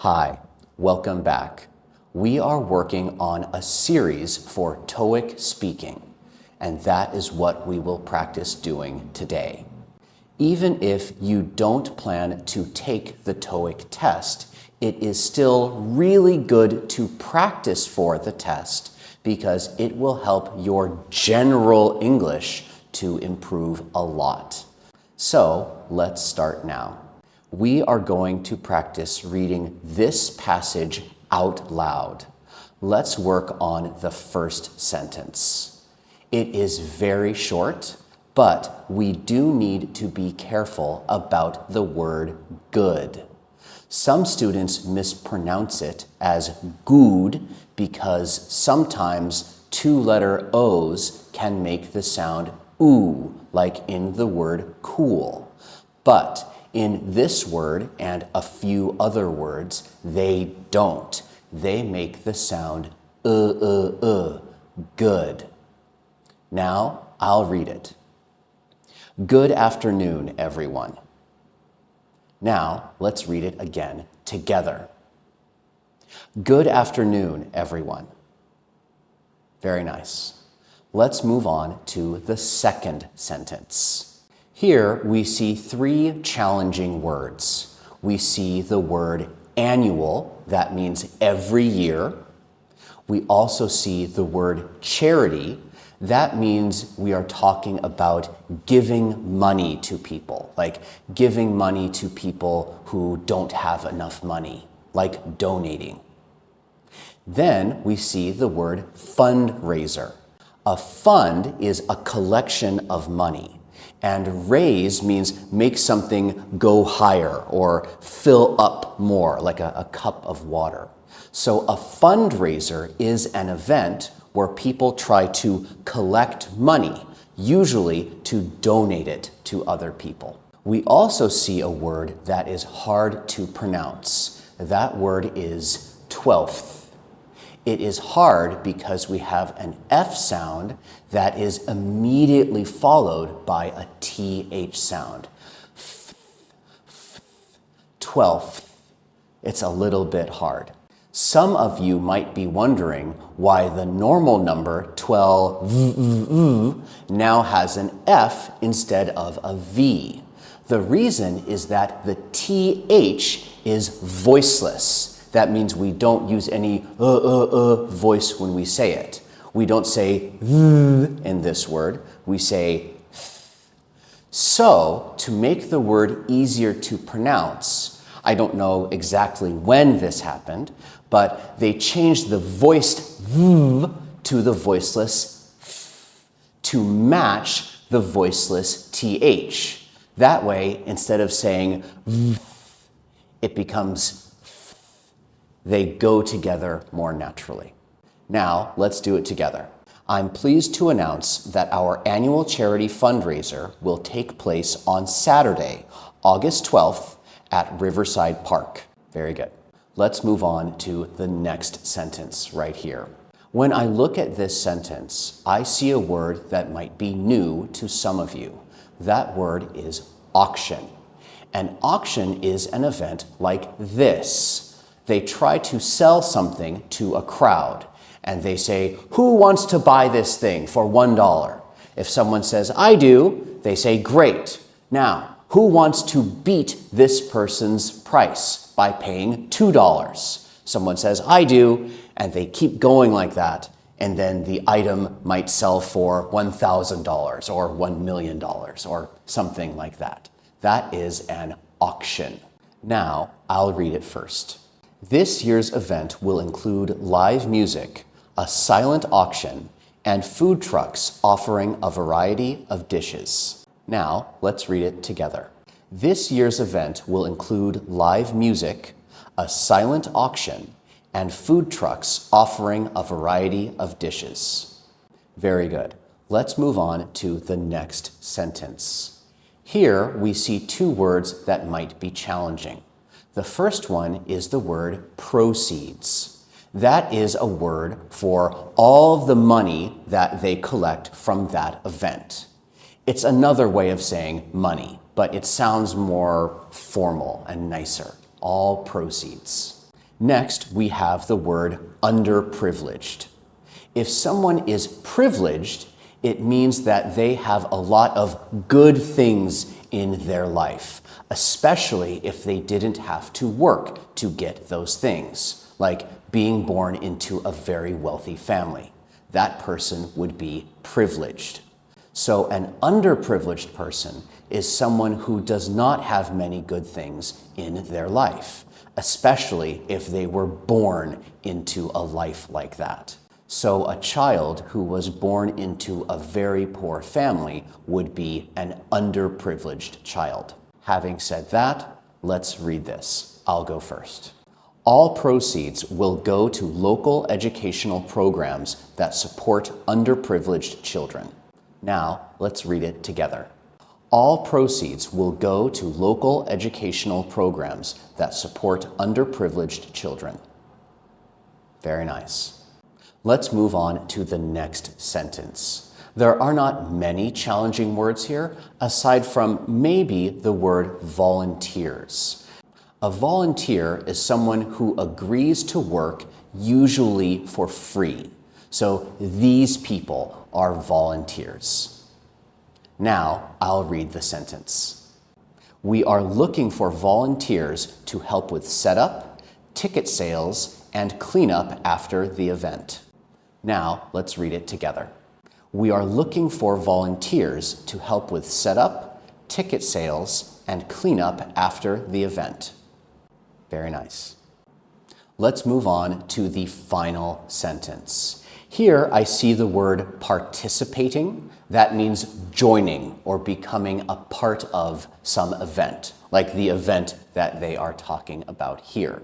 Hi, welcome back. We are working on a series for TOEIC Speaking, and that is what we will practice doing today. Even if you don't plan to take the TOEIC test, it is still really good to practice for the test because it will help your general English to improve a lot. So let's start now. We are going to practice reading this passage out loud. Let's work on the first sentence. It is very short, but we do need to be careful about the word good. Some students mispronounce it as good because sometimes two-letter O's can make the sound oo, like in the word cool. But in this word and a few other words, they don't. They make the sound good. Now, I'll read it. Good afternoon, everyone. Now, let's read it again together. Good afternoon, everyone. Very nice. Let's move on to the second sentence. Here we see three challenging words. We see the word annual, that means every year. We also see the word charity, that means we are talking about giving money to people, like giving money to people who don't have enough money, like donating. Then we see the word fundraiser. A fund is a collection of money. And raise means make something go higher or fill up more, like a cup of water. So a fundraiser is an event where people try to collect money, usually to donate it to other people. We also see a word that is hard to pronounce. That word is 12th. It is hard because we have an F sound that is immediately followed by a TH sound. 12th. It's a little bit hard. Some of you might be wondering why the normal number 12 now has an F instead of a V. The reason is that the TH is voiceless. That means we don't use any voice when we say it. We don't say in this word, we say th. So, to make the word easier to pronounce, I don't know exactly when this happened, but they changed the voiced v to the voiceless f to match the voiceless th. That way, instead of saying v, it becomes they go together more naturally. Now, let's do it together. I'm pleased to announce that our annual charity fundraiser will take place on Saturday, August 12th at Riverside Park. Very good. Let's move on to the next sentence right here. When I look at this sentence, I see a word that might be new to some of you. That word is auction. An auction is an event like this. They try to sell something to a crowd, and they say, who wants to buy this thing for $1? If someone says, I do, they say, great. Now, who wants to beat this person's price by paying $2? Someone says, I do, and they keep going like that, and then the item might sell for $1,000 or $1 million or something like that. That is an auction. Now, I'll read it first. This year's event will include live music, a silent auction, and food trucks offering a variety of dishes. Now, let's read it together. This year's event will include live music, a silent auction, and food trucks offering a variety of dishes. Very good. Let's move on to the next sentence. Here we see two words that might be challenging. The first one is the word proceeds. That is a word for all of the money that they collect from that event. It's another way of saying money, but it sounds more formal and nicer. All proceeds. Next, we have the word underprivileged. If someone is privileged, it means that they have a lot of good things in their life, especially if they didn't have to work to get those things, like being born into a very wealthy family. That person would be privileged. So an underprivileged person is someone who does not have many good things in their life, especially if they were born into a life like that. So a child who was born into a very poor family would be an underprivileged child. Having said that, let's read this. I'll go first. All proceeds will go to local educational programs that support underprivileged children. Now, let's read it together. All proceeds will go to local educational programs that support underprivileged children. Very nice. Let's move on to the next sentence. There are not many challenging words here, aside from maybe the word volunteers. A volunteer is someone who agrees to work, usually for free. So these people are volunteers. Now I'll read the sentence. We are looking for volunteers to help with setup, ticket sales, and cleanup after the event. Now let's read it together. We are looking for volunteers to help with setup, ticket sales, and cleanup after the event. Very nice. Let's move on to the final sentence. Here I see the word participating. That means joining or becoming a part of some event, like the event that they are talking about here.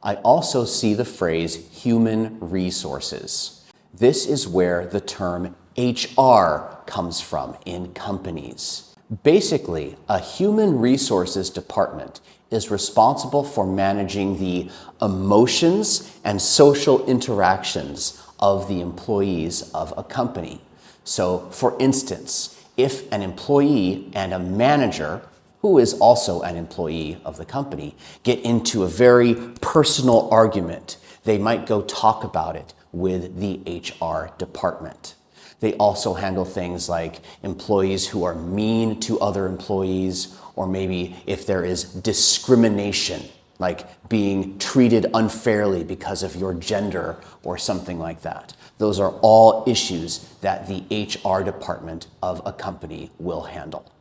I also see the phrase human resources. This is where the term HR comes from in companies. Basically, a human resources department is responsible for managing the emotions and social interactions of the employees of a company. So, for instance, if an employee and a manager, who is also an employee of the company, get into a very personal argument, they might go talk about it with the HR department. They also handle things like employees who are mean to other employees, or maybe if there is discrimination, like being treated unfairly because of your gender or something like that. Those are all issues that the HR department of a company will handle.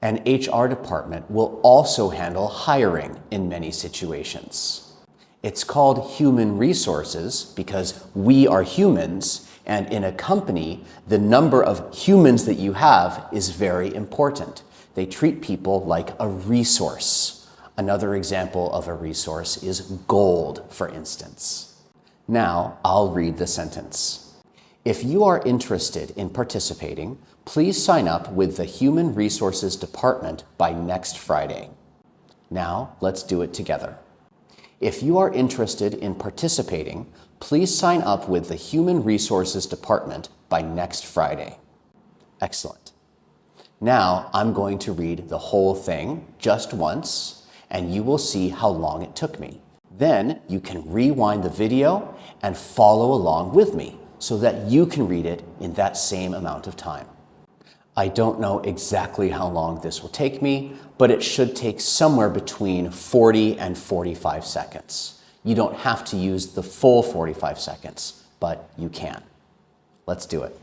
An HR department will also handle hiring in many situations. It's called human resources because we are humans, and in a company, the number of humans that you have is very important. They treat people like a resource. Another example of a resource is gold, for instance. Now, I'll read the sentence. If you are interested in participating, please sign up with the Human Resources Department by next Friday. Now, let's do it together. If you are interested in participating, please sign up with the Human Resources Department by next Friday. Excellent. Now, I'm going to read the whole thing just once, and you will see how long it took me. Then you can rewind the video and follow along with me so that you can read it in that same amount of time. I don't know exactly how long this will take me, but it should take somewhere between 40 and 45 seconds. You don't have to use the full 45 seconds, but you can. Let's do it.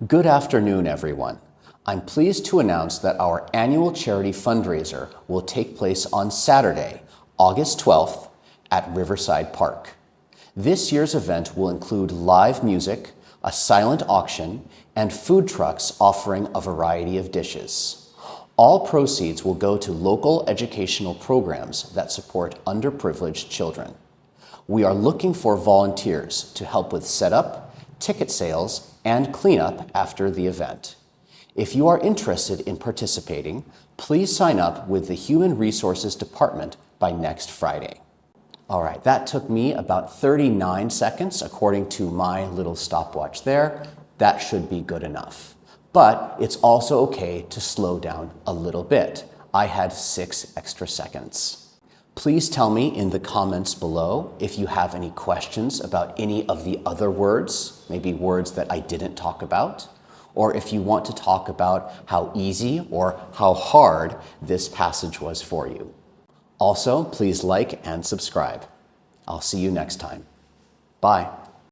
Good afternoon, everyone. I'm pleased to announce that our annual charity fundraiser will take place on Saturday, August 12th at Riverside Park. This year's event will include live music, a silent auction, and food trucks offering a variety of dishes. All proceeds will go to local educational programs that support underprivileged children. We are looking for volunteers to help with setup, ticket sales, and cleanup after the event. If you are interested in participating, please sign up with the Human Resources Department by next Friday. All right, that took me about 39 seconds according to my little stopwatch there. That should be good enough. But it's also okay to slow down a little bit. I had 6 extra seconds. Please tell me in the comments below if you have any questions about any of the other words, maybe words that I didn't talk about, or if you want to talk about how easy or how hard this passage was for you. Also, please like and subscribe. I'll see you next time. Bye.